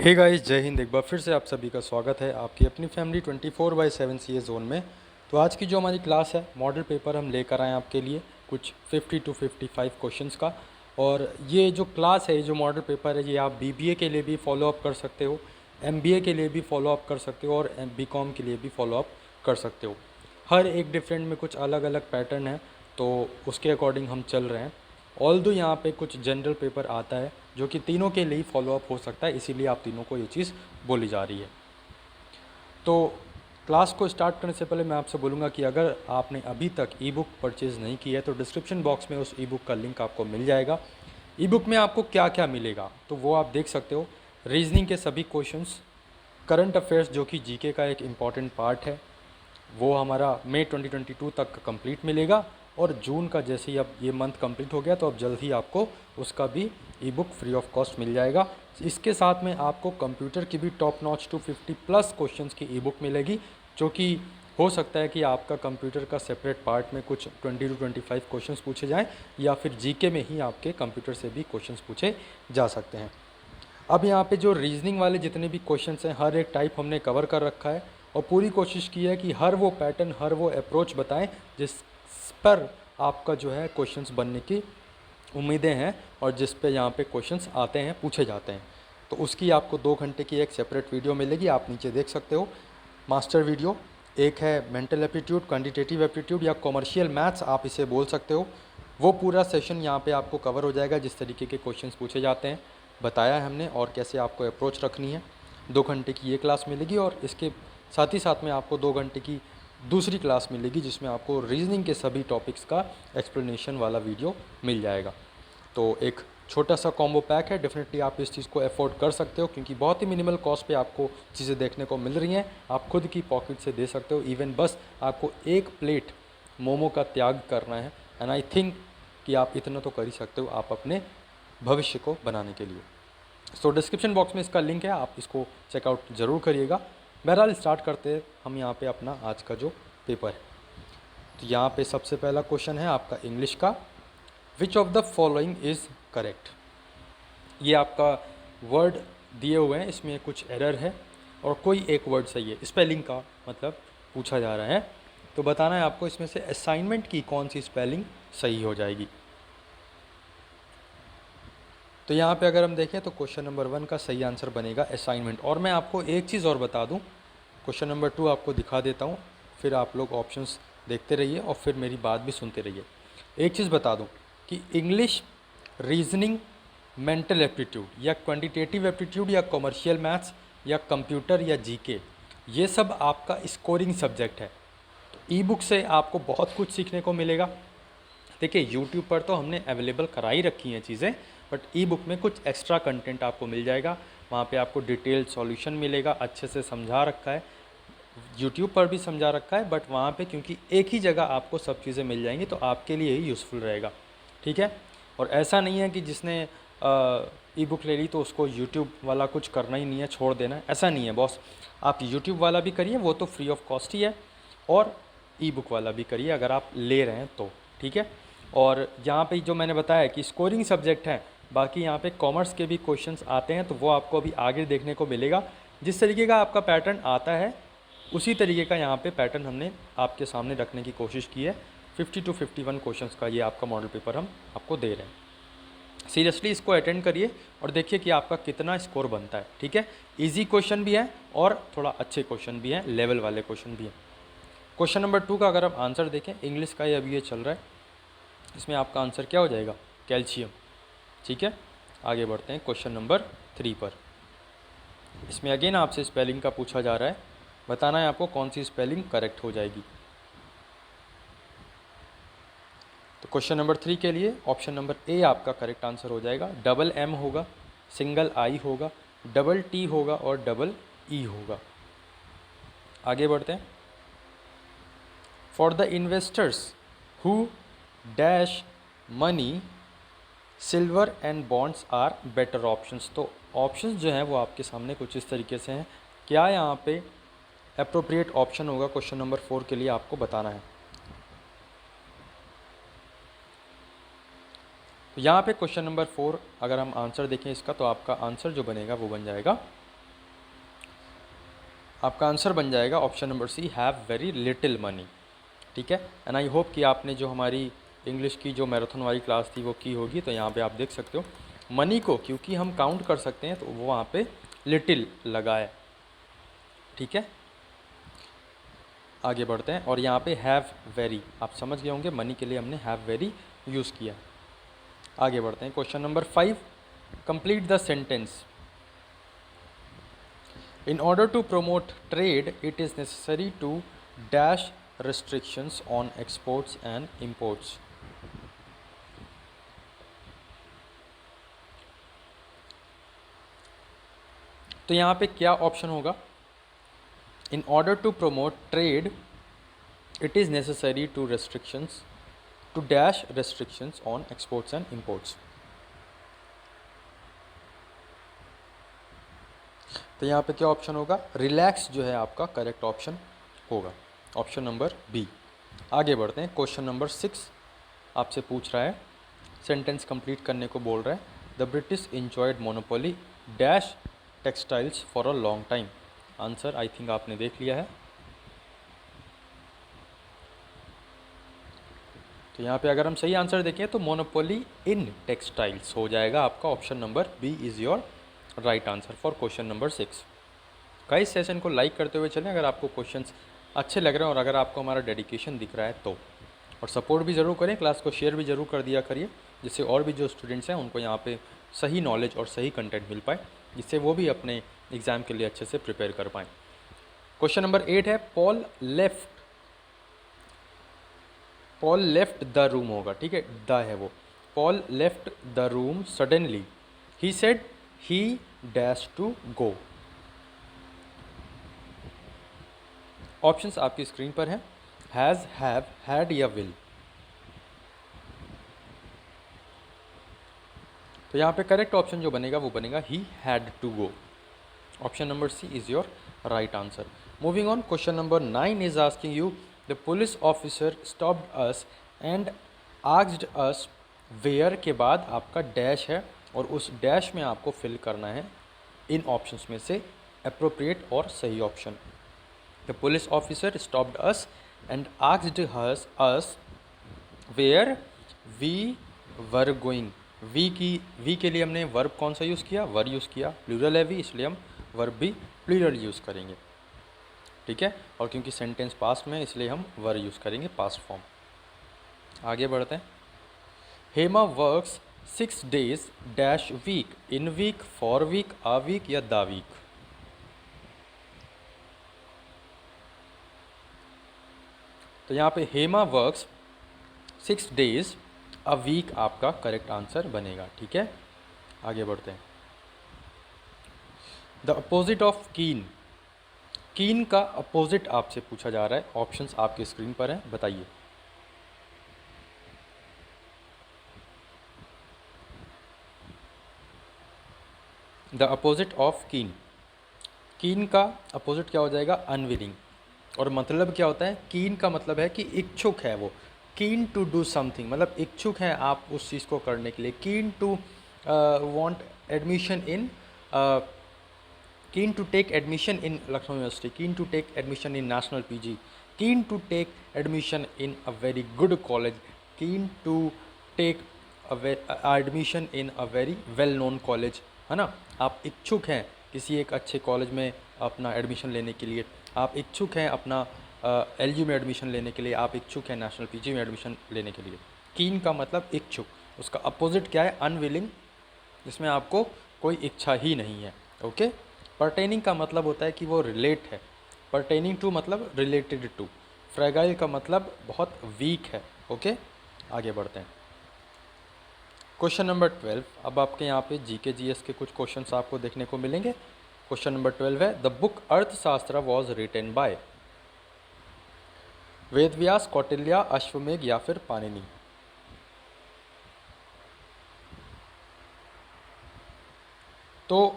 Hey guys, जय हिंद। एक बार फिर से आप सभी का स्वागत है आपकी अपनी फैमिली 24/7 सी ए जोन में। तो आज की जो हमारी क्लास है, मॉडल पेपर हम लेकर आए हैं आपके लिए कुछ 50 टू 55 क्वेश्चंस का। और ये जो क्लास है, ये जो मॉडल पेपर है, ये आप बीबीए के लिए भी फॉलो अप कर सकते हो, एमबीए के लिए भी फॉलो अप कर सकते हो और बीकॉम के लिए भी फॉलो अप कर सकते हो। हर एक डिफरेंट में कुछ अलग अलग पैटर्न है, तो उसके अकॉर्डिंग हम चल रहे हैं। ऑल्दो यहाँ पे कुछ जनरल पेपर आता है जो कि तीनों के लिए फॉलो अप हो सकता है, इसीलिए आप तीनों को ये चीज़ बोली जा रही है। तो क्लास को स्टार्ट करने से पहले मैं आपसे बोलूँगा कि अगर आपने अभी तक ई बुक परचेज़ नहीं की है तो डिस्क्रिप्शन बॉक्स में उस ई बुक का लिंक आपको मिल जाएगा। ई बुक में आपको क्या क्या मिलेगा तो वो आप देख सकते हो। रीजनिंग के सभी क्वेश्चंस, करंट अफेयर्स जो कि जीके का एक इम्पॉर्टेंट पार्ट है, वो हमारा मई 2022 तक कंप्लीट मिलेगा। और जून का जैसे ही अब ये मंथ कंप्लीट हो गया तो अब जल्द ही आपको उसका भी e book free of cost मिल जाएगा। इसके साथ में आपको कंप्यूटर की भी टॉप नॉच 250+ क्वेश्चंस की ई बुक मिलेगी, जो कि हो सकता है कि आपका कंप्यूटर का सेपरेट पार्ट में कुछ 20 टू 25 क्वेश्चंस पूछे जाएँ, या फिर जीके में ही आपके कंप्यूटर से भी क्वेश्चंस पूछे जा सकते हैं। अब यहाँ पे जो रीजनिंग वाले जितने भी क्वेश्चंस हैं, हर एक टाइप हमने कवर कर रखा है और पूरी कोशिश की है कि हर वो पैटर्न, हर वो अप्रोच बताएं जिस पर आपका जो है क्वेश्चंस बनने की उम्मीदें हैं और जिस पे यहाँ पे क्वेश्चंस आते हैं, पूछे जाते हैं। तो उसकी आपको 2 घंटे की एक सेपरेट वीडियो मिलेगी, आप नीचे देख सकते हो, मास्टर वीडियो। एक है मेंटल एप्टीट्यूड, क्वांटिटेटिव एप्टीट्यूड या कॉमर्शियल मैथ्स आप इसे बोल सकते हो। वो पूरा सेशन यहाँ पे आपको कवर हो जाएगा, जिस तरीके के क्वेश्चंस पूछे जाते हैं बताया है हमने और कैसे आपको अप्रोच रखनी है। 2 घंटे की ये क्लास मिलेगी और इसके साथ ही साथ में आपको 2 घंटे की दूसरी क्लास मिलेगी, जिसमें आपको रीजनिंग के सभी टॉपिक्स का एक्सप्लेनेशन वाला वीडियो मिल जाएगा। तो एक छोटा सा कॉम्बो पैक है, डेफिनेटली आप इस चीज़ को अफोर्ड कर सकते हो क्योंकि बहुत ही मिनिमल कॉस्ट पे आपको चीज़ें देखने को मिल रही हैं। आप खुद की पॉकेट से दे सकते हो, इवन बस आपको एक प्लेट मोमो का त्याग करना है। एंड आई थिंक कि आप इतना तो कर ही सकते हो आप अपने भविष्य को बनाने के लिए। सो डिस्क्रिप्शन बॉक्स में इसका लिंक है, आप इसको चेकआउट ज़रूर करिएगा। बहरहाल स्टार्ट करते हैं हम यहाँ पे अपना आज का जो पेपर है। तो यहाँ पे सबसे पहला क्वेश्चन है आपका इंग्लिश का, विच of the following is correct. ये आपका वर्ड दिए हुए हैं, इसमें कुछ एरर है और कोई एक वर्ड सही है। स्पेलिंग का मतलब पूछा जा रहा है, तो बताना है आपको इसमें से असाइनमेंट की कौन सी स्पेलिंग सही हो जाएगी। तो यहाँ पे अगर हम देखें तो क्वेश्चन नंबर 1 का सही आंसर बनेगा असाइनमेंट। और मैं आपको एक चीज़ और बता दूँ, क्वेश्चन नंबर 2 आपको दिखा देता हूँ, फिर आप लोग ऑप्शंस देखते रहिए और फिर मेरी बात भी सुनते रहिए। एक चीज़ बता दूँ कि इंग्लिश, रीजनिंग, मेंटल एप्टीट्यूड या क्वांटिटेटिव एप्टीट्यूड या कॉमर्शियल मैथ्स या कंप्यूटर या जीके, ये सब आपका स्कोरिंग सब्जेक्ट है। तो ई बुक से आपको बहुत कुछ सीखने को मिलेगा। देखिए, यूट्यूब पर तो हमने अवेलेबल कराई रखी हैं चीज़ें, बट ई बुक में कुछ एक्स्ट्रा कंटेंट आपको मिल जाएगा। वहाँ पे आपको डिटेल सॉल्यूशन मिलेगा, अच्छे से समझा रखा है। यूट्यूब पर भी समझा रखा है, बट वहाँ पे क्योंकि एक ही जगह आपको सब चीज़ें मिल जाएंगी तो आपके लिए ही यूज़फुल रहेगा, ठीक है। और ऐसा नहीं है कि जिसने ई बुक ले ली तो उसको यूट्यूब वाला कुछ करना ही नहीं है, छोड़ देना है, ऐसा नहीं है बॉस। आप यूट्यूब वाला भी करिए, वो तो फ्री ऑफ कॉस्ट ही है, और ई बुक वाला भी करिए अगर आप ले रहे हैं तो, ठीक है। और यहाँ पे जो मैंने बताया कि स्कोरिंग सब्जेक्ट है, बाकी यहाँ पे कॉमर्स के भी क्वेश्चंस आते हैं, तो वो आपको अभी आगे देखने को मिलेगा। जिस तरीके का आपका पैटर्न आता है उसी तरीके का यहाँ पे पैटर्न हमने आपके सामने रखने की कोशिश की है। 50 टू 51 क्वेश्चंस का ये आपका मॉडल पेपर हम आपको दे रहे हैं। सीरियसली इसको अटेंड करिए और देखिए कि आपका कितना स्कोर बनता है, ठीक है। ईजी क्वेश्चन भी है और थोड़ा अच्छे क्वेश्चन भी हैं, लेवल वाले क्वेश्चन भी हैं। क्वेश्चन नंबर 2 का अगर आप आंसर देखें, इंग्लिश का ये अभी ये चल रहा है, इसमें आपका आंसर क्या हो जाएगा, कैल्शियम, ठीक है। आगे बढ़ते हैं क्वेश्चन नंबर 3 पर। इसमें अगेन आपसे स्पेलिंग का पूछा जा रहा है, बताना है आपको कौन सी स्पेलिंग करेक्ट हो जाएगी। तो क्वेश्चन नंबर 3 के लिए ऑप्शन नंबर ए आपका करेक्ट आंसर हो जाएगा। डबल एम होगा, सिंगल आई होगा, डबल टी होगा और डबल ई होगा। आगे बढ़ते हैं। For the investors who dash money, silver and bonds are better options. तो ऑप्शंस जो हैं वो आपके सामने कुछ इस तरीके से हैं। क्या यहाँ पे अप्रोप्रिएट ऑप्शन होगा क्वेश्चन नंबर 4 के लिए, आपको बताना है। तो यहाँ पे क्वेश्चन नंबर 4 अगर हम आंसर देखें इसका, तो आपका आंसर जो बनेगा वो बन जाएगा आपका आंसर बन जाएगा option number C, have very little money. ठीक है, एंड आई होप कि आपने जो हमारी इंग्लिश की जो मैराथन वाली क्लास थी वो की होगी। तो यहाँ पे आप देख सकते हो मनी को क्योंकि हम काउंट कर सकते हैं तो वो वहाँ पे लिटिल लगा है। ठीक है, आगे बढ़ते हैं और यहाँ पे हैव वेरी आप समझ गए होंगे, मनी के लिए हमने हैव वेरी यूज़ किया। आगे बढ़ते हैं, question number 5, complete the sentence. In order to promote trade, it is necessary to dash restrictions on exports and imports. तो यहाँ पे क्या ऑप्शन होगा? In order to promote trade, it is necessary to dash restrictions on exports and imports. तो यहाँ पे क्या option होगा? रिलैक्स जो है आपका करेक्ट ऑप्शन होगा, ऑप्शन नंबर बी। आगे बढ़ते हैं, क्वेश्चन नंबर 6 आपसे पूछ रहा है, सेंटेंस कंप्लीट करने को बोल रहा है। The British enjoyed monopoly dash textiles for a long time. Answer I think आपने देख लिया है। तो यहाँ पे अगर हम सही आंसर देखें तो मोनोपोली इन टेक्सटाइल्स हो जाएगा आपका, option number B is your right answer for question number 6। Guys session को लाइक करते हुए चलें अगर आपको क्वेश्चंस अच्छे लग रहे हैं और अगर आपको हमारा डेडिकेशन दिख रहा है तो, और सपोर्ट भी ज़रूर करें, क्लास को शेयर भी ज़रूर कर दिया करिए जिससे और भी जो स्टूडेंट्स हैं उनको यहाँ पे सही नॉलेज और सही कंटेंट मिल पाए, जिससे वो भी अपने एग्ज़ाम के लिए अच्छे से प्रिपेयर कर पाएँ। क्वेश्चन नंबर 8 है, पॉल लेफ्ट द रूम होगा। ठीक है, द है वो, Paul left the room suddenly, he said he dash to go. Options आपकी स्क्रीन पर हैं, हैज़, हैव, हैड या विल। तो यहाँ पे करेक्ट ऑप्शन जो बनेगा वो बनेगा he had to go, option number C is your right answer. Moving on, question number 9 is asking you, the police officer stopped us and asked us where के बाद आपका डैश है और उस डैश में आपको फिल करना है इन ऑप्शंस में से एप्रोप्रिएट और सही option. The police officer stopped us and asked us where we were going. We के लिए हमने वर्ब कौन सा यूज़ किया? वर यूज़ किया, प्लूरल है वी इसलिए हम वर्ब भी प्लूरल यूज़ करेंगे। ठीक है, और क्योंकि सेंटेंस पास्ट में इसलिए हम वर यूज़ करेंगे पास्ट फॉर्म। आगे बढ़ते हैं, Hema works 6 days dash week, in week, for week, a week या द वीक। तो यहाँ पे Hema works 6 days a week आपका करेक्ट आंसर बनेगा। ठीक है, आगे बढ़ते हैं, द अपोजिट ऑफ कीन, कीन का अपोजिट आपसे पूछा जा रहा है। ऑप्शंस आपके स्क्रीन पर हैं, बताइए। द अपोजिट ऑफ कीन, कीन का अपोजिट क्या हो जाएगा? अनविलिंग। और मतलब क्या होता है? कीन का मतलब है कि इच्छुक है वो, कीन टू डू समथिंग, मतलब इच्छुक हैं आप उस चीज़ को करने के लिए। Keen to want admission in, keen to take admission in Lucknow university, keen to take admission in national PG, keen to take admission in a very good college, keen to take admission in a very well known college, है ना। आप इच्छुक हैं किसी एक अच्छे college में अपना एडमिशन लेने के लिए, आप इच्छुक हैं अपना एलयू में एडमिशन लेने के लिए, आप इच्छुक हैं नेशनल पीजी में एडमिशन लेने के लिए। कीन का मतलब इच्छुक, उसका अपोजिट क्या है? अनविलिंग, जिसमें आपको कोई इच्छा ही नहीं है। ओके, परटेनिंग का मतलब होता है कि वो रिलेट है, परटेनिंग टू मतलब रिलेटेड टू, फ्रैगाइल का मतलब बहुत वीक है। ओके, आगे बढ़ते हैं, क्वेश्चन नंबर 12। अब आपके यहाँ पे जीके जीएस के कुछ क्वेश्चंस आपको देखने को मिलेंगे। क्वेश्चन नंबर 12 है, the book Arthashastra was written by, Vedvyas, Kautilya, Ashwamedha या फिर पाणिनि। तो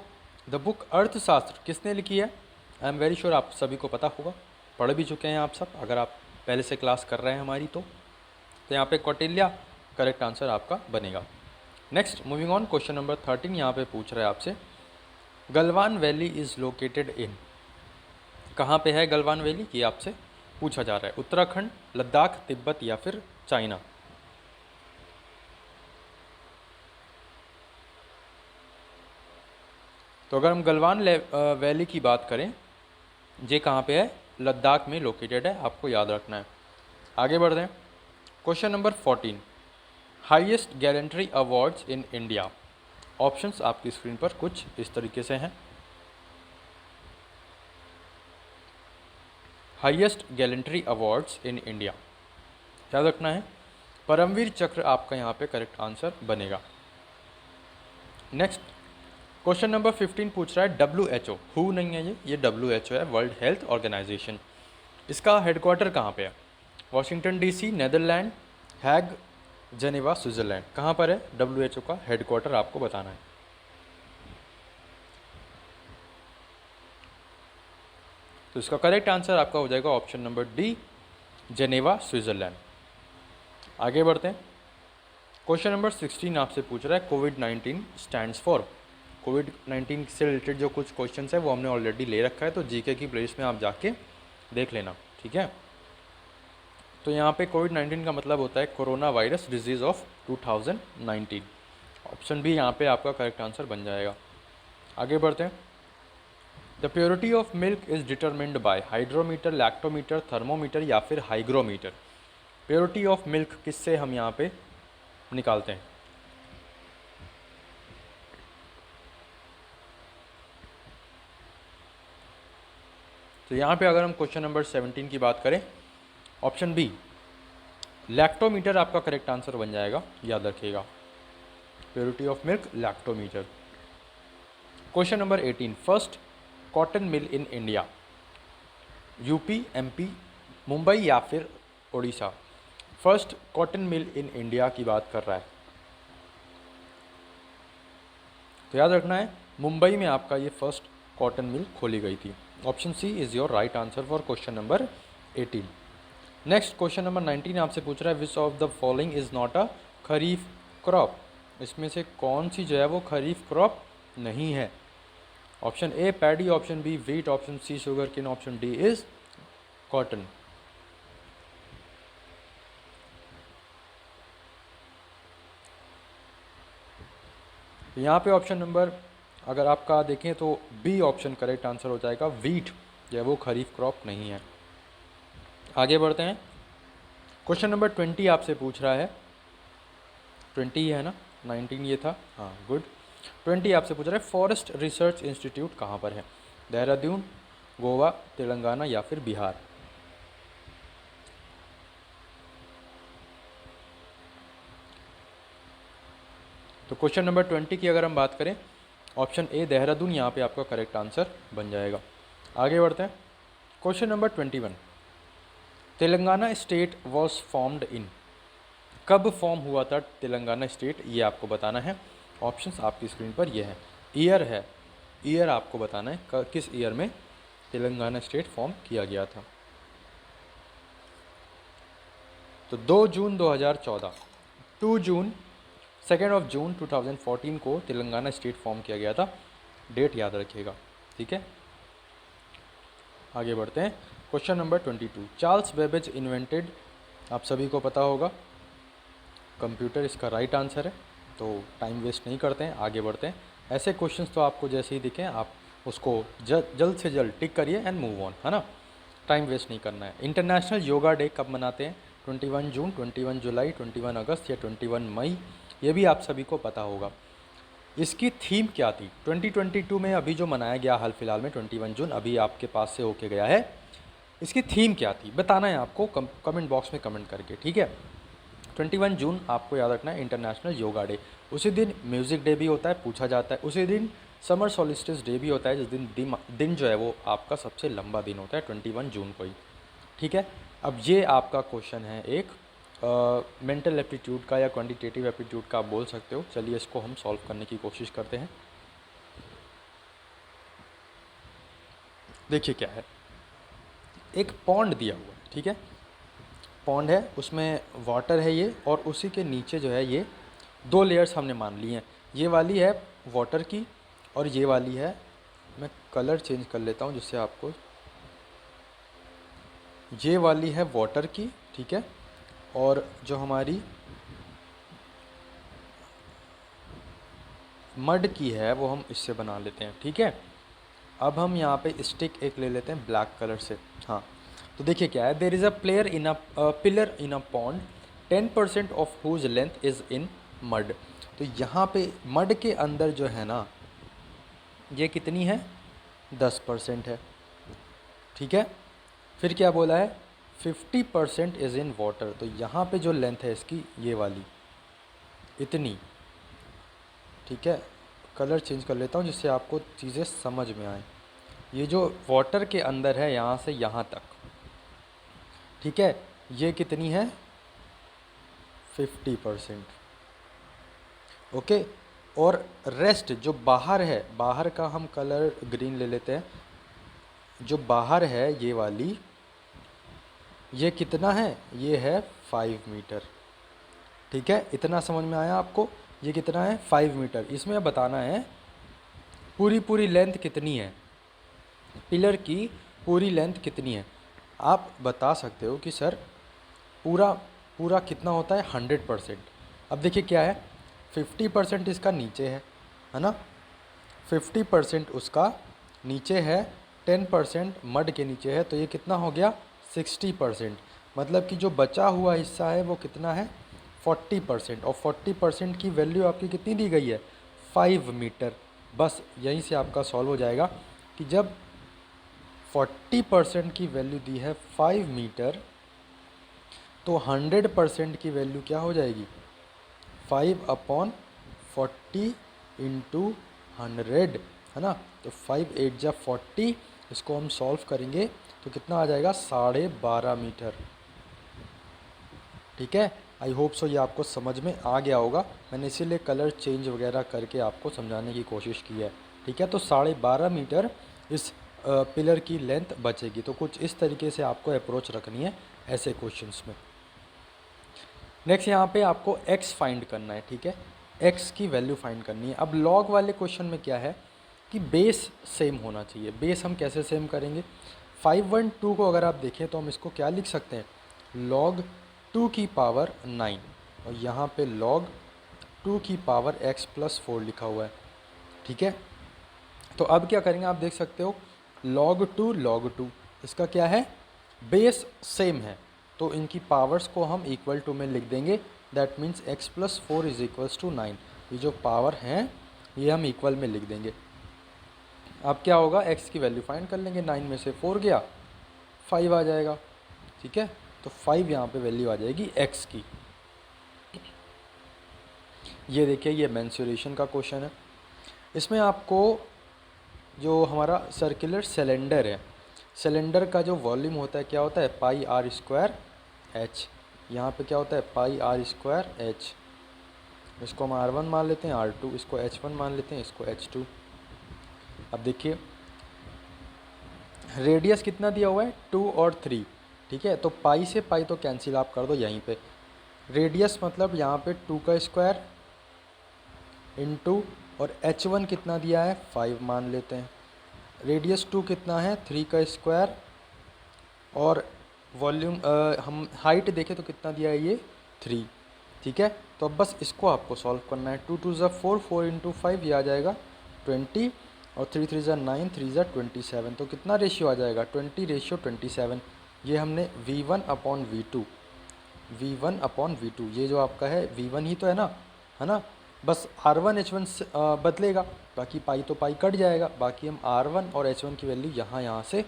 द बुक अर्थशास्त्र किसने लिखी है? आई एम वेरी श्योर आप सभी को पता होगा, पढ़ भी चुके हैं आप सब, अगर आप पहले से क्लास कर रहे हैं हमारी तो यहाँ पे कौटिल्य करेक्ट आंसर आपका बनेगा। Next, moving on, question number 13 यहाँ पे पूछ रहा है आपसे, Galwan valley is located in, कहाँ पे है गलवान वैली, ये आपसे पूछा जा रहा है। उत्तराखंड, लद्दाख, तिब्बत या फिर चाइना। तो अगर हम गलवान वैली की बात करें, ये कहाँ पे है, लद्दाख में लोकेटेड है, आपको याद रखना है। आगे बढ़ रहे हैं। Question number 14, highest gallantry awards in India. Options आपकी स्क्रीन पर कुछ इस तरीके से हैं। Highest gallantry awards in India, याद रखना है, परमवीर चक्र आपका यहाँ पे करेक्ट आंसर बनेगा। नेक्स्ट क्वेश्चन नंबर 15 पूछ रहा है WHO, हु नहीं है ये WHO है, वर्ल्ड हेल्थ ऑर्गेनाइजेशन। इसका हेडक्वार्टर कहाँ पे है, वॉशिंगटन DC, नेदरलैंड, हैग, जेनेवा, स्विट्ज़रलैंड। कहाँ पर है WHO का हेडक्वार्टर, आपको बताना है। तो इसका करेक्ट आंसर आपका हो जाएगा option number D, Geneva, Switzerland. आगे बढ़ते हैं। क्वेश्चन नंबर 16 आपसे पूछ रहा है कोविड-19 स्टैंड्स फॉर। कोविड-19 से रिलेटेड जो कुछ क्वेश्चन है वो हमने ऑलरेडी ले रखा है, तो जीके की प्लेलिस्ट में आप जाके देख लेना, ठीक है। तो यहाँ पे कोविड-19 का मतलब होता है corona virus disease of 2019। Option B यहाँ पे आपका करेक्ट आंसर बन जाएगा। आगे बढ़ते हैं। The purity of milk is determined bye hydrometer, lactometer, thermometer या फिर हाइग्रोमीटर। प्योरिटी ऑफ मिल्क किससे हम यहाँ पे निकालते हैं। तो यहाँ पे अगर हम क्वेश्चन नंबर 17 की बात करें, ऑप्शन बी लैक्टोमीटर आपका करेक्ट आंसर बन जाएगा, याद रखिएगा, purity of milk lactometer. Question number 18, first cotton mill in India, UP, MP, Mumbai या फिर Orissa. First cotton mill in India की बात कर रहा है, तो याद रखना है मुंबई में आपका ये फर्स्ट कॉटन मिल खोली गई थी। Option C is your right answer for question number 18। Next question number 19 आपसे पूछ रहा है which of the following is not a kharif crop. इसमें से कौन सी जो है वो खरीफ क्रॉप नहीं है। Option A paddy, option B wheat, option C sugar cane, option D is cotton. यहाँ पे ऑप्शन नंबर अगर आपका देखें तो बी ऑप्शन करेक्ट आंसर हो जाएगा, वीट जो है वो खरीफ क्रॉप नहीं है। आगे बढ़ते हैं। क्वेश्चन नंबर 20 आपसे पूछ रहा है, 20 है ना, 19 ये था, हाँ गुड। 20 आपसे पूछ रहा है फॉरेस्ट रिसर्च इंस्टीट्यूट कहाँ पर है, देहरादून, गोवा, तेलंगाना या फिर बिहार। तो क्वेश्चन नंबर 20 की अगर हम बात करें, ऑप्शन ए देहरादून यहाँ पे आपका करेक्ट आंसर बन जाएगा। आगे बढ़ते हैं। Question number 21, Telangana state was formed in. कब फॉर्म हुआ था तेलंगाना स्टेट, ये आपको बताना है। ऑप्शंस आपकी स्क्रीन पर ये है, ईयर आपको बताना है किस ईयर में तेलंगाना स्टेट फॉर्म किया गया था। तो 2 जून 2014, 2 जून, 2 जून 2014 को तेलंगाना स्टेट फॉर्म किया गया था, डेट याद रखिएगा, ठीक है। आगे बढ़ते हैं। Question number 22, Charles Babbage invented, आप सभी को पता होगा, कंप्यूटर इसका राइट आंसर है। तो टाइम वेस्ट नहीं करते हैं, आगे बढ़ते हैं। ऐसे क्वेश्चंस तो आपको जैसे ही दिखें आप उसको जल्द से जल्द टिक करिए एंड मूव ऑन, है ना, टाइम वेस्ट नहीं करना है। इंटरनेशनल योगा डे कब मनाते हैं, 21 जून, 21 जुलाई, 21 अगस्त या 21 मई, ये भी आप सभी को पता होगा। इसकी थीम क्या थी 2022 में, अभी जो मनाया गया हाल फिलहाल में 21 जून अभी आपके पास से होके गया है, इसकी थीम क्या थी बताना है आपको कमेंट बॉक्स में कमेंट करके, ठीक है। 21 जून आपको याद रखना है इंटरनेशनल योगा डे। उसी दिन म्यूज़िक डे भी होता है, पूछा जाता है। उसी दिन समर सॉलिस्टिस डे भी होता है, जिस दिन जो है वो आपका सबसे लंबा दिन होता है 21 जून को ही, ठीक है। अब ये आपका क्वेश्चन है एक मेंटल एप्टीट्यूड का या क्वांटिटेटिव एप्टीट्यूड का आप बोल सकते हो। चलिए इसको हम सॉल्व करने की कोशिश करते हैं। देखिए क्या है, एक पॉन्ड दिया हुआ है, ठीक है, पॉन्ड है, उसमें वाटर है ये, और उसी के नीचे जो है ये 2 लेयर्स हमने मान ली हैं। ये वाली है वाटर की और ये वाली है, मैं कलर चेंज कर लेता हूँ जिससे आपको ये वाली है वाटर की, ठीक है, और जो हमारी मड की है वो हम इससे बना लेते हैं, ठीक है। अब हम यहाँ पे स्टिक एक ले लेते हैं ब्लैक कलर से। हाँ, तो देखिए क्या है, there is a player in a pillar in a pond 10% of whose length is in mud. तो यहाँ पे मड के अंदर जो है ना, ये कितनी है, 10% है, ठीक है। फिर क्या बोला है, 50% इज़ इन वाटर। तो यहाँ पे जो लेंथ है इसकी ये वाली इतनी, ठीक है। कलर चेंज कर लेता हूँ जिससे आपको चीज़ें समझ में आए। ये जो वाटर के अंदर है यहाँ से यहाँ तक, ठीक है, ये कितनी है, 50%, ओके। और रेस्ट जो बाहर है, बाहर का हम कलर ग्रीन ले लेते हैं, जो बाहर है ये वाली, ये कितना है, ये है 5 मीटर, ठीक है। इतना समझ में आया आपको, ये कितना है, 5 मीटर। इसमें बताना है पूरी पूरी लेंथ कितनी है, पिलर की पूरी लेंथ कितनी है। आप बता सकते हो कि सर पूरा पूरा कितना होता है, 100%। अब देखिए क्या है, 50% इसका नीचे है ना, 50% उसका नीचे है, 10% मड के नीचे है, तो ये कितना हो गया, 60%। मतलब कि जो बचा हुआ हिस्सा है वो कितना है, 40%। और 40% की वैल्यू आपकी कितनी दी गई है, 5 मीटर। बस यहीं से आपका सॉल्व हो जाएगा कि जब 40% की वैल्यू दी है 5 मीटर, तो 100% की वैल्यू क्या हो जाएगी, 5/40 इंटू 100, है ना। तो 5 8 जा 40, इसको हम सॉल्व करेंगे तो कितना आ जाएगा, 12.5 मीटर, ठीक है। आई होप सो ये आपको समझ में आ गया होगा, मैंने इसीलिए कलर चेंज वगैरह करके आपको समझाने की कोशिश की है, ठीक है। तो 12.5 मीटर इस पिलर की लेंथ बचेगी। तो कुछ इस तरीके से आपको अप्रोच रखनी है ऐसे क्वेश्चंस में। नेक्स्ट यहाँ पे आपको x फाइंड करना है, ठीक है, x की वैल्यू फाइंड करनी है। अब लॉग वाले क्वेश्चन में क्या है कि बेस सेम होना चाहिए। बेस हम कैसे सेम करेंगे, 512 को अगर आप देखें तो हम इसको क्या लिख सकते हैं, log 2 की पावर 9, और यहाँ पे log 2 की पावर x प्लस 4 लिखा हुआ है, ठीक है। तो अब क्या करेंगे, आप देख सकते हो log 2 इसका क्या है, बेस सेम है, तो इनकी पावर्स को हम इक्वल टू में लिख देंगे। That means x plus 4 is equals to 9। ये जो पावर हैं ये हम इक्वल में लिख देंगे। अब क्या होगा, x की वैल्यू फाइंड कर लेंगे, 9 में से 4 गया 5 आ जाएगा, ठीक है। तो 5 यहाँ पे वैल्यू आ जाएगी x की। ये देखिए ये मेंसुरेशन का क्वेश्चन है। इसमें आपको जो हमारा सर्कुलर सिलेंडर है, सिलेंडर का जो वॉल्यूम होता है क्या होता है, पाई आर स्क्वायर एच। यहाँ पे क्या होता है, पाई आर स्क्वायर एच। इसको हम R1 मान लेते हैं, R2, इसको H1 मान लेते हैं, इसको H2। अब देखिए रेडियस कितना दिया हुआ है, 2 और 3, ठीक है। तो पाई से पाई तो कैंसिल आप कर दो यहीं पे। रेडियस मतलब यहाँ पे 2 का स्क्वायर इंटू, और H1 कितना दिया है, 5 मान लेते हैं। रेडियस 2 कितना है, 3 का स्क्वायर, और वॉल्यूम हम हाइट देखें तो कितना दिया है, ये 3, ठीक है। तो अब बस इसको आपको सॉल्व करना है। 2 2 ज़ा 4, 4 इंटू 5 ये आ जाएगा 20, और 3 3 ज़ा 9, 3 ज़ा 27। तो कितना रेशियो आ जाएगा, 20:27। ये हमने V1/V2, V1/V2, ये जो आपका है V1 ही तो है ना। बस R1 H1 बदलेगा, बाकी पाई तो पाई कट जाएगा, बाकी हम R1 और H1 की वैल्यू यहाँ से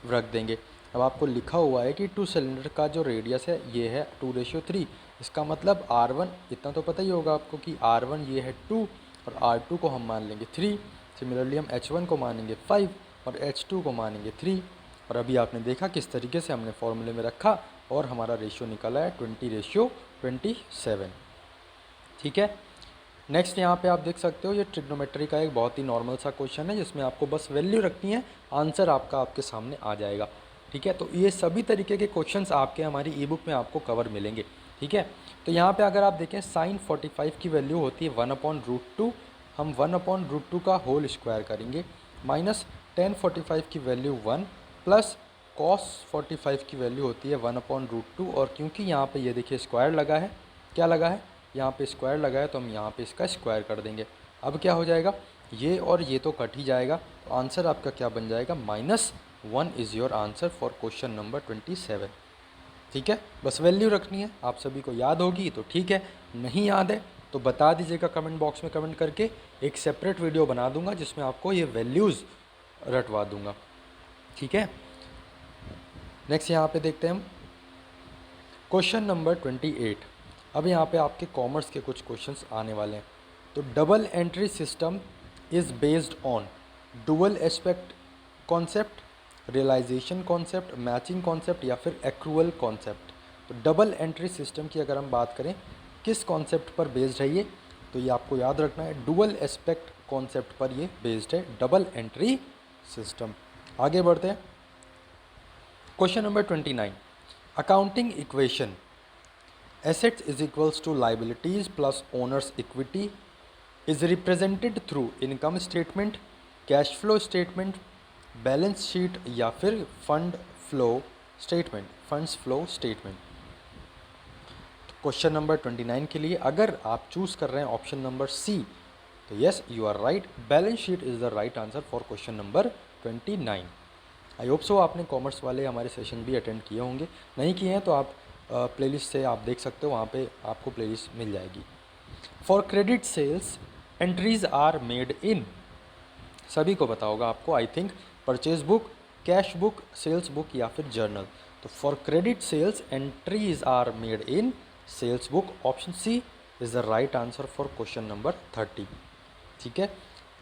रख देंगे। अब आपको लिखा हुआ है कि 2 सिलेंडर का जो रेडियस है ये है 2:3। इसका मतलब R1 इतना तो पता ही होगा आपको कि R1 ये है 2, और R2 को हम मान लेंगे 3। सिमिलरली हम H1 को मानेंगे 5, और H2 को मानेंगे 3। और अभी आपने देखा किस तरीके से हमने फॉर्मूले में रखा और हमारा रेशियो निकला है 20:27, ठीक है। नेक्स्ट यहाँ पे आप देख सकते हो ये ट्रिग्नोमेट्री का एक बहुत ही नॉर्मल सा क्वेश्चन है जिसमें आपको बस वैल्यू रखनी है, आंसर आपका आपके सामने आ जाएगा, ठीक है। तो ये सभी तरीके के क्वेश्चंस आपके हमारी ई बुक में आपको कवर मिलेंगे, ठीक है। तो यहाँ पे अगर आप देखें sin 45 की वैल्यू होती है 1/√2, हम 1/√2 का होल स्क्वायर करेंगे, माइनस tan 45 की वैल्यू 1, प्लस cos 45 की वैल्यू होती है 1/√2, और क्योंकि यहाँ पे ये देखिए स्क्वायर लगा है, क्या लगा है यहाँ पे स्क्वायर लगा है, तो हम यहाँ पे इसका स्क्वायर कर देंगे। अब क्या हो जाएगा, ये और ये तो कट ही जाएगा, तो आंसर आपका क्या बन जाएगा, -1 is your answer for question number 27। ठीक है, बस वैल्यू रखनी है, आप सभी को याद होगी तो ठीक है, नहीं याद है तो बता दीजिएगा कमेंट बॉक्स में कमेंट करके, एक सेपरेट वीडियो बना दूंगा जिसमें आपको ये वैल्यूज़ रटवा दूंगा। ठीक है, नेक्स्ट यहाँ पे देखते हैं हम क्वेश्चन नंबर 28। अब यहाँ पे आपके कॉमर्स के कुछ क्वेश्चंस आने वाले हैं। तो double entry system is based on dual aspect concept, realization concept, matching concept या फिर एक्रूअल कॉन्सेप्ट। तो डबल एंट्री सिस्टम की अगर हम बात करें किस कॉन्सेप्ट पर बेस्ड है ये, तो ये आपको याद रखना है, डुअल एस्पेक्ट कॉन्सेप्ट पर ये बेस्ड है, डबल एंट्री सिस्टम। आगे बढ़ते हैं question number 29। Accounting equation assets is equals to liabilities plus owner's equity is represented through income statement, cash flow statement, balance sheet या फिर fund flow statement, funds flow statement. Question number 29 के लिए अगर आप choose कर रहे हैं option number C, तो yes you are right, balance sheet is the right answer for question number 29। I hope so आपने कॉमर्स वाले हमारे सेशन भी अटेंड किए होंगे, नहीं किए हैं तो आप प्लेलिस्ट से आप देख सकते हो, वहाँ पे आपको प्लेलिस्ट मिल जाएगी। For credit sales entries are made in, सभी को पता होगा आपको I think, purchase book, cash book, sales book या फिर जर्नल। तो for credit sales entries are made in sales book, option C is the right answer for question number 30। ठीक है,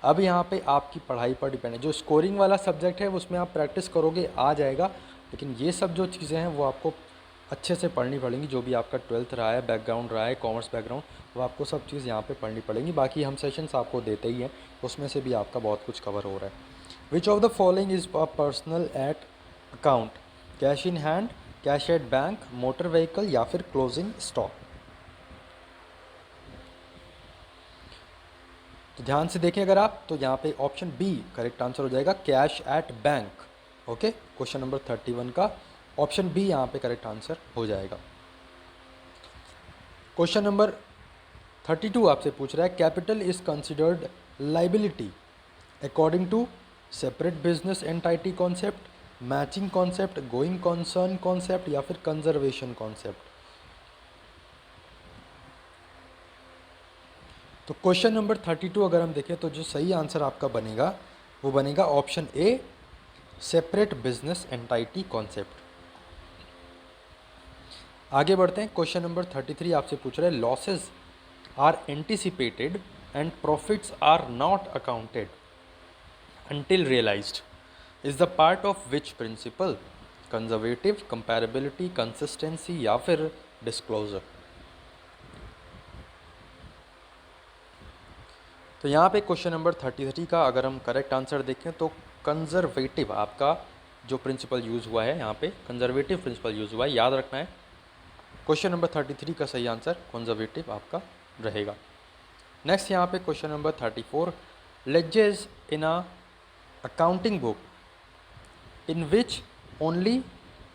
अब यहाँ पे आपकी पढ़ाई पर डिपेंड है, जो स्कोरिंग वाला सब्जेक्ट है उसमें आप प्रैक्टिस करोगे आ जाएगा, लेकिन ये सब जो चीज़ें हैं वो आपको अच्छे से पढ़नी पड़ेंगी, जो भी आपका 12th रहा है, बैकग्राउंड रहा है, कॉमर्स बैकग्राउंड, वो आपको सब चीज़ यहाँ पे पढ़नी पड़ेंगी। बाकी हम सेशंस आपको देते ही हैं, उसमें से भी आपका बहुत कुछ कवर हो रहा है। Which of the following is a personal at account, cash in hand, cash at bank, motor vehicle या फिर क्लोजिंग स्टॉक। तो ध्यान से देखें अगर आप, तो यहाँ पे ऑप्शन बी करेक्ट आंसर हो जाएगा, cash at bank. Okay, question number 31 का ऑप्शन बी यहाँ पे करेक्ट आंसर हो जाएगा। क्वेश्चन नंबर 32 आपसे पूछ रहा है, capital is considered liability according to separate business entity concept, matching concept, going concern concept या फिर कंजर्वेशन कॉन्सेप्ट। तो क्वेश्चन नंबर 32 अगर हम देखें तो जो सही आंसर आपका बनेगा वो बनेगा option A, separate business entity concept. आगे बढ़ते हैं, क्वेश्चन नंबर 33 आपसे पूछ रहे हैं, losses are anticipated and profits are not accounted until realised, is the part of which principle, conservative, comparability, consistency या फिर डिस्क्लोजर। तो यहाँ पे क्वेश्चन नंबर 33 का अगर हम करेक्ट आंसर देखें तो कंजर्वेटिव आपका जो प्रिंसिपल यूज़ हुआ है, यहाँ पे कंजर्वेटिव प्रिंसिपल यूज़ हुआ है, याद रखना है। क्वेश्चन नंबर 33 का सही आंसर कंजर्वेटिव आपका रहेगा। नेक्स्ट यहाँ पे क्वेश्चन नंबर 34, लेजेस in a accounting book in which only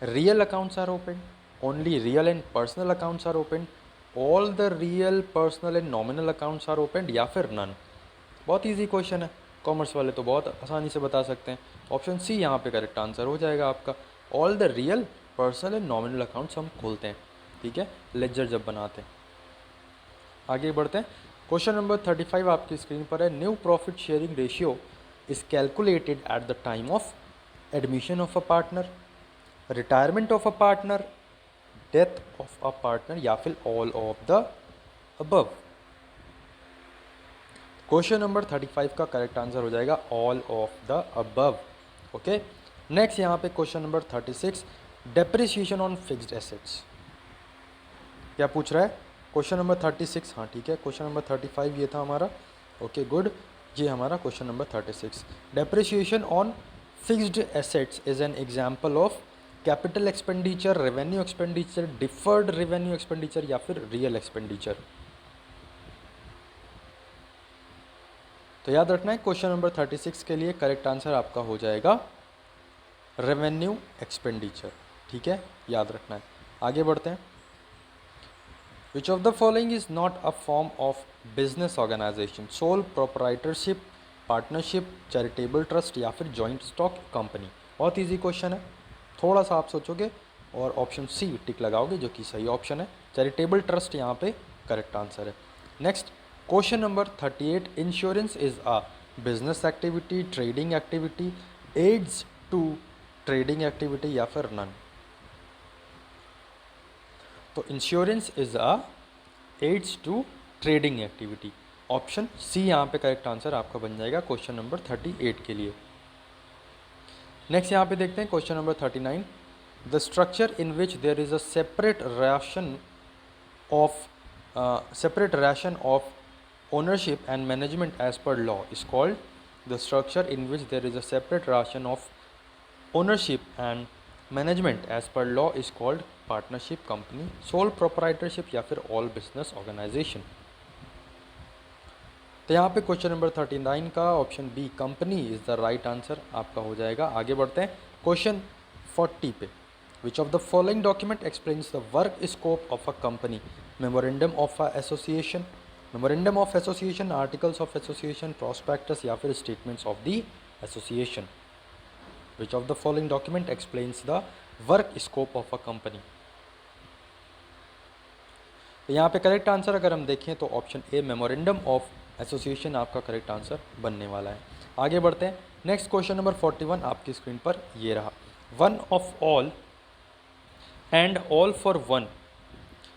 real accounts are open, only real and personal accounts are open, all the real personal and nominal accounts are open या फिर none. बहुत easy question है, commerce वाले तो बहुत आसानी से बता सकते हैं। ऑप्शन सी यहाँ पे करेक्ट आंसर हो जाएगा आपका, all the real personal and nominal accounts हम खोलते हैं, ठीक है, लेजर जब बनाते हैं। आगे बढ़ते हैं, क्वेश्चन नंबर 35 आपकी स्क्रीन पर है, new profit sharing ratio is calculated at the time of admission of a partner, retirement of a partner, death of a partner या फिर all of the above. Question number 35 का correct answer हो जाएगा all of the above. Okay, next यहाँ पे question number 36, depreciation on fixed assets क्या पूछ रहा है, क्वेश्चन नंबर 36, हाँ ठीक है, क्वेश्चन नंबर 35 ये था हमारा। ओके गुड, ये हमारा question number 36, depreciation on fixed assets is an example of capital expenditure, revenue expenditure, deferred revenue expenditure या फिर रियल एक्सपेंडिचर। तो याद रखना है क्वेश्चन नंबर 36 के लिए करेक्ट आंसर आपका हो जाएगा रेवेन्यू एक्सपेंडिचर, ठीक है, याद रखना है। आगे बढ़ते हैं। Which of the following is not a form of business organization? Sole proprietorship, partnership, charitable trust या फिर जॉइंट स्टॉक कंपनी। बहुत ईजी क्वेश्चन है, थोड़ा सा आप सोचोगे और ऑप्शन सी टिक लगाओगे, जो कि सही ऑप्शन है। चैरिटेबल ट्रस्ट यहाँ पे करेक्ट आंसर है। Next question number 38, insurance is a business activity, trading activity, aids to trading activity या फिर नन? तो insurance is a aids to trading activity, option C यहाँ पे करेक्ट आंसर आपका बन जाएगा क्वेश्चन नंबर 38 के लिए। नेक्स्ट यहाँ पे देखते हैं question number 39, the structure in which there is a separate ration of ownership and management as per law is called? The structure in which there is a separate ration of ownership and management as per law is called partnership, company, sole proprietorship या फिर all business organisation? तो यहाँ पे question number 39 का option B company is the right answer आपका हो जाएगा। आगे बढ़ते हैं क्वेश्चन 40 पे। Which of the following document explains the work scope of a company? Memorandum of association, memorandum of association, articles of association, prospectus या फिर statements of the association? Which of the following document explains the work scope of a company? तो यहाँ पे correct answer अगर हम देखें तो option A memorandum of association आपका करेक्ट आंसर बनने वाला है। आगे बढ़ते हैं। नेक्स्ट क्वेश्चन नंबर 41 आपकी स्क्रीन पर ये रहा। One of all and all for one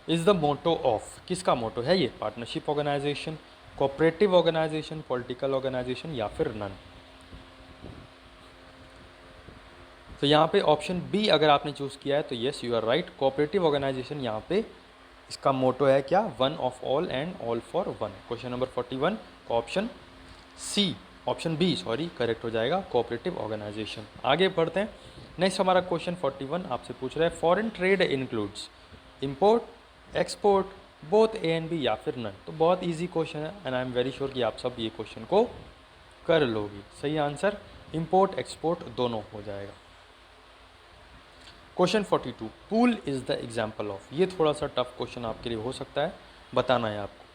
is the motto of, किसका मोटो है ये? Partnership organization, cooperative organization, political organization या फिर नन? तो यहाँ पे ऑप्शन बी अगर आपने चूज़ किया है तो yes you are right, cooperative organization यहाँ पे इसका मोटो है क्या? One of all and all for one. Question number 41 का option C, option B sorry correct हो जाएगा, कोऑपरेटिव ऑर्गेनाइजेशन। आगे बढ़ते हैं। नेक्स्ट हमारा क्वेश्चन 41 आपसे पूछ रहा है foreign trade includes import, export, both A and B या फिर नन? तो बहुत ईजी क्वेश्चन है and I am very sure कि आप सब ये क्वेश्चन को कर लोगे। सही आंसर इम्पोर्ट एक्सपोर्ट दोनों हो जाएगा। Question 42, pool is the example of, ये थोड़ा सा टफ क्वेश्चन आपके लिए हो सकता है, बताना है आपको।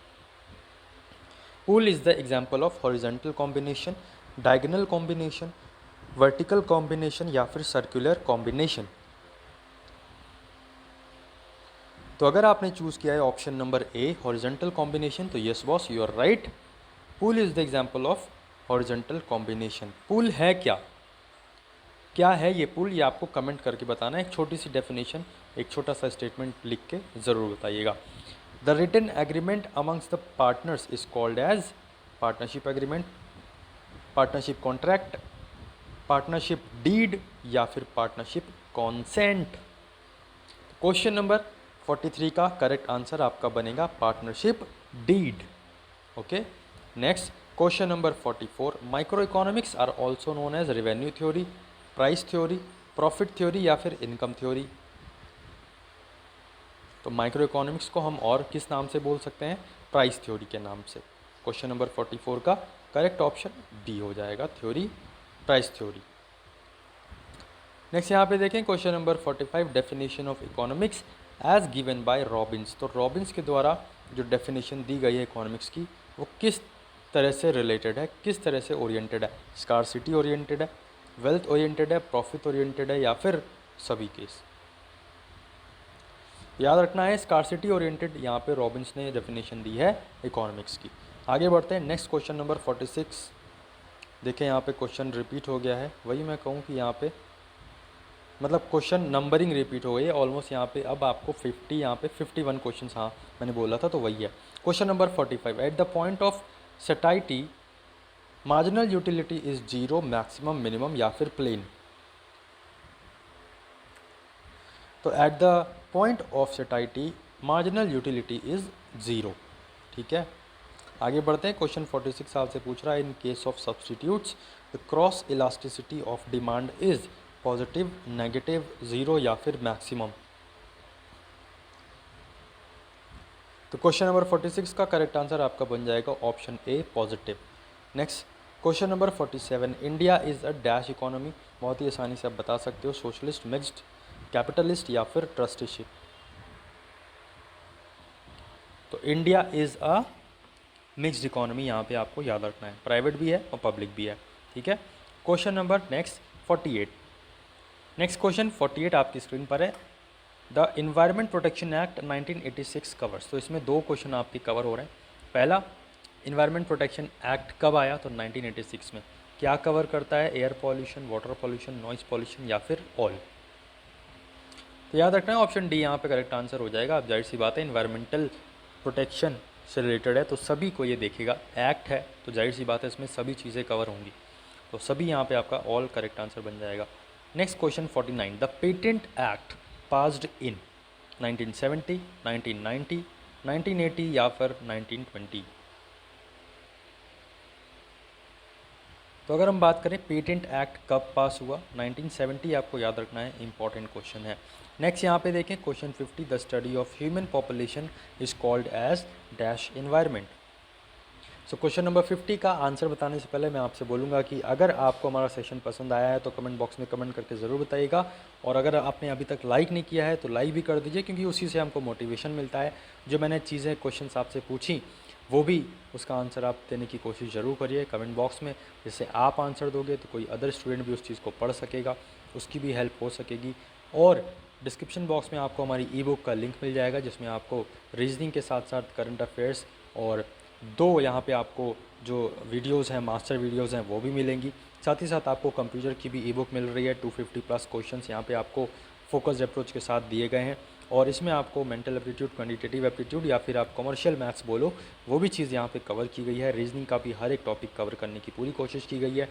Pool is the example of horizontal combination, diagonal combination, vertical combination या फिर सर्कुलर कॉम्बिनेशन? तो अगर आपने चूज किया है option number A horizontal combination तो yes boss you are right, pool is the example of horizontal combination. Pool है क्या? क्या है ये पुल, ये आपको कमेंट करके बताना है। एक छोटी सी डेफिनेशन, एक छोटा सा स्टेटमेंट लिख के ज़रूर बताइएगा। The written agreement amongst the partners is called as partnership agreement, partnership contract, partnership deed या फिर पार्टनरशिप कॉन्सेंट? क्वेश्चन नंबर 43 का करेक्ट आंसर आपका बनेगा partnership deed. Okay, next question number 44, micro economics are also known as revenue theory, price theory, profit theory या फिर income theory? तो micro economics को हम और किस नाम से बोल सकते हैं? प्राइस थ्योरी के नाम से। क्वेश्चन नंबर 44 का करेक्ट ऑप्शन बी हो जाएगा, थ्योरी, प्राइस थ्योरी। नेक्स्ट यहाँ पे देखें question number 45, definition of economics as given by Robbins. तो रॉबिन्स के द्वारा जो डेफिनेशन दी गई है इकोनॉमिक्स की वो किस तरह से रिलेटेड है, किस तरह से ओरिएंटेड है? स्कार्सिटी ओरिएंटेड है, वेल्थ ओरिएंटेड है, प्रॉफिट ओरिएंटेड है या फिर सभी केस? याद रखना है स्कार्सिटी ओरिएंटेड यहाँ पे रॉबिन्स ने डेफिनेशन दी है इकोनॉमिक्स की। आगे बढ़ते हैं। नेक्स्ट क्वेश्चन नंबर 46 देखें, यहाँ पे क्वेश्चन रिपीट हो गया है। वही मैं कहूँ कि यहाँ पे मतलब क्वेश्चन नंबरिंग रिपीट हो गई है ऑलमोस्ट। यहाँ पे अब आपको 50, यहाँ पे 51 क्वेश्चन, हाँ मैंने बोला था तो वही है। Question number 45, at the point of सेटाइटी marginal utility is zero, maximum, minimum या फिर प्लेन? तो at the point of सेटाइटी marginal utility is zero, ठीक है। आगे बढ़ते हैं। क्वेश्चन 46 आपसे पूछ रहा है in case of substitutes the cross elasticity of demand is positive, negative, zero या फिर मैक्सिमम? तो क्वेश्चन नंबर 46 का करेक्ट आंसर आपका बन जाएगा option A, positive. Next question number 47, India is a dash economy. बहुत ही आसानी से आप बता सकते हो, सोशलिस्ट, मिक्स्ड, कैपिटलिस्ट या फिर ट्रस्टीशिप। तो India is a mixed economy यहाँ पे आपको याद रखना है, प्राइवेट भी है और पब्लिक भी है, ठीक है। Question number next 48, next question 48 आपकी स्क्रीन पर है। The environment protection act 1986 covers. तो इसमें दो क्वेश्चन आपके कवर हो रहे हैं। पहला, इन्वायरमेंट प्रोटेक्शन एक्ट कब आया? तो 1986 में। क्या कवर करता है? Air pollution, water pollution, noise pollution या फिर ऑल। तो याद रखना है ऑप्शन डी यहाँ पे करेक्ट आंसर हो जाएगा। अब जाहिर सी बात है इन्वायरमेंटल प्रोटेक्शन से रिलेटेड है तो सभी को ये देखेगा, एक्ट है तो जाहिर सी बात है इसमें सभी चीज़ें कवर होंगी, तो सभी यहाँ पे आपका ऑल करेक्ट आंसर बन जाएगा। Next question 49, the patent act passed in 1970, 1990, 1980 या फिर 1920। तो अगर हम बात करें पेटेंट एक्ट कब पास हुआ, 1970 आपको याद रखना है, इंपॉर्टेंट क्वेश्चन है। नेक्स्ट यहाँ पे देखें question 50, the study of human population is called as dash environment. So question number 50 का आंसर बताने से पहले मैं आपसे बोलूँगा कि अगर आपको हमारा सेशन पसंद आया है तो कमेंट बॉक्स में कमेंट करके ज़रूर बताइएगा, और अगर आपने अभी तक लाइक नहीं किया है तो लाइक भी कर दीजिए, क्योंकि उसी से हमको मोटिवेशन मिलता है। जो मैंने चीज़ें क्वेश्चंस आपसे पूछी वो भी उसका आंसर आप देने की कोशिश ज़रूर करिए कमेंट बॉक्स में, जिससे आप आंसर दोगे तो कोई अदर स्टूडेंट भी उस चीज़ को पढ़ सकेगा, उसकी भी हेल्प हो सकेगी। और डिस्क्रिप्शन बॉक्स में आपको हमारी ई बुक का लिंक मिल जाएगा, जिसमें आपको रीजनिंग के साथ साथ करंट अफेयर्स और दो यहाँ पे आपको जो वीडियोस हैं, मास्टर वीडियोस हैं, वो भी मिलेंगी। साथ ही साथ आपको कंप्यूटर की भी ई बुक मिल रही है, 250 प्लस क्वेश्चंस यहाँ पे आपको फोकस्ड अप्रोच के साथ दिए गए हैं, और इसमें आपको मेंटल एप्टीट्यूड, क्वांटिटेटिव एप्टीट्यूड या फिर आप कमर्शियल मैथ्स बोलो, वो भी चीज़ यहाँ पे कवर की गई है। रीजनिंग का भी हर एक टॉपिक कवर करने की पूरी कोशिश की गई है।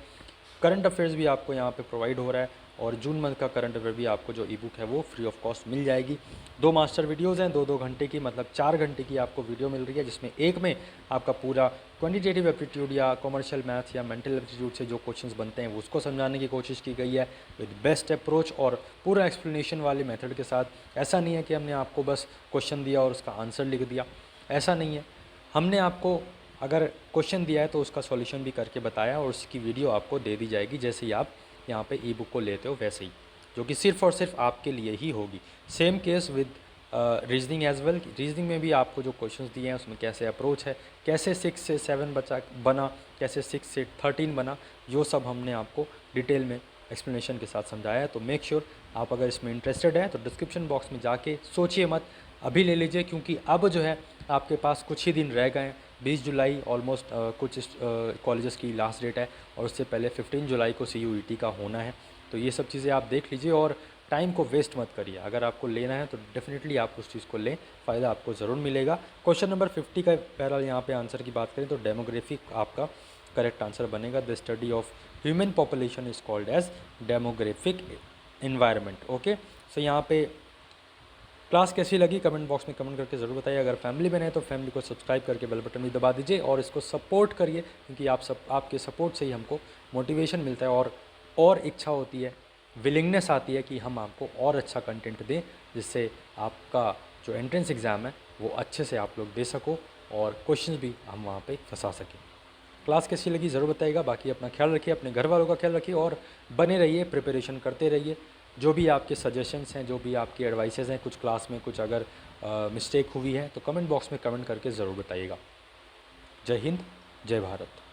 करंट अफेयर्स भी आपको यहाँ पे प्रोवाइड हो रहा है, और जून मंथ का करंट अफेयर भी आपको जो ई बुक है वो फ्री ऑफ कॉस्ट मिल जाएगी। दो मास्टर वीडियोज़ हैं, 2-2 घंटे की, मतलब 4 घंटे की आपको वीडियो मिल रही है, जिसमें एक में आपका पूरा क्वांटिटेटिव एप्टीट्यूड या कमर्शियल मैथ्स या मेंटल एप्टीट्यूड से जो क्वेश्चंस बनते हैं वो उसको समझाने की कोशिश की गई है विद बेस्ट अप्रोच और पूरा एक्सप्लेनेशन वाले मेथड के साथ। ऐसा नहीं है कि हमने आपको बस क्वेश्चन दिया और उसका आंसर लिख दिया, ऐसा नहीं है। हमने आपको अगर क्वेश्चन दिया है तो उसका सॉल्यूशन भी करके बताया, और उसकी वीडियो आपको दे दी जाएगी जैसे ही आप यहाँ पे ई बुक को लेते हो वैसे ही, जो कि सिर्फ और सिर्फ आपके लिए ही होगी। Same case with reasoning as well. Reasoning में भी आपको जो क्वेश्चंस दिए हैं उसमें कैसे अप्रोच है, कैसे 6 से 7 बना, कैसे 6 से 13 बना, जो सब हमने आपको डिटेल में एक्सप्लेनेशन के साथ समझाया है। तो मेक श्योर आप अगर इसमें इंटरेस्टेड हैं तो डिस्क्रिप्शन बॉक्स में जाके सोचिए मत, अभी ले लीजिए, क्योंकि अब जो है आपके पास कुछ ही दिन रह गए हैं। 20 जुलाई ऑलमोस्ट कुछ कॉलेजेस की लास्ट डेट है, और उससे पहले 15 जुलाई को CUET का होना है। तो ये सब चीज़ें आप देख लीजिए और टाइम को वेस्ट मत करिए। अगर आपको लेना है तो डेफिनेटली आप उस चीज़ को लें, फ़ायदा आपको ज़रूर मिलेगा। क्वेश्चन नंबर 50 का पहला यहाँ पे आंसर की बात करें तो डेमोग्राफिक आपका करेक्ट आंसर बनेगा। The study of human population is called as demographic environment. Okay, so यहाँ पे क्लास कैसी लगी कमेंट बॉक्स में कमेंट करके ज़रूर बताइए। अगर फैमिली में है तो फैमिली को सब्सक्राइब करके बेल बटन भी दबा दीजिए और इसको सपोर्ट करिए, क्योंकि आपके सपोर्ट से ही हमको मोटिवेशन मिलता है और इच्छा होती है, विलिंगनेस आती है कि हम आपको और अच्छा कंटेंट दें, जिससे आपका जो एंट्रेंस एग्ज़ाम है वो अच्छे से आप लोग दे सको और क्वेश्चन भी हम वहाँ पर फंसा सकें। क्लास कैसी लगी ज़रूर बताइएगा। बाकी अपना ख्याल रखिए, अपने घर वालों का ख्याल रखिए और बने रहिए, प्रिपरेशन करते रहिए। जो भी आपके सजेशंस हैं, जो भी आपकी एडवाइसेज़ हैं, कुछ क्लास में कुछ अगर मिस्टेक हुई है तो कमेंट बॉक्स में कमेंट करके ज़रूर बताइएगा। जय हिंद, जय भारत।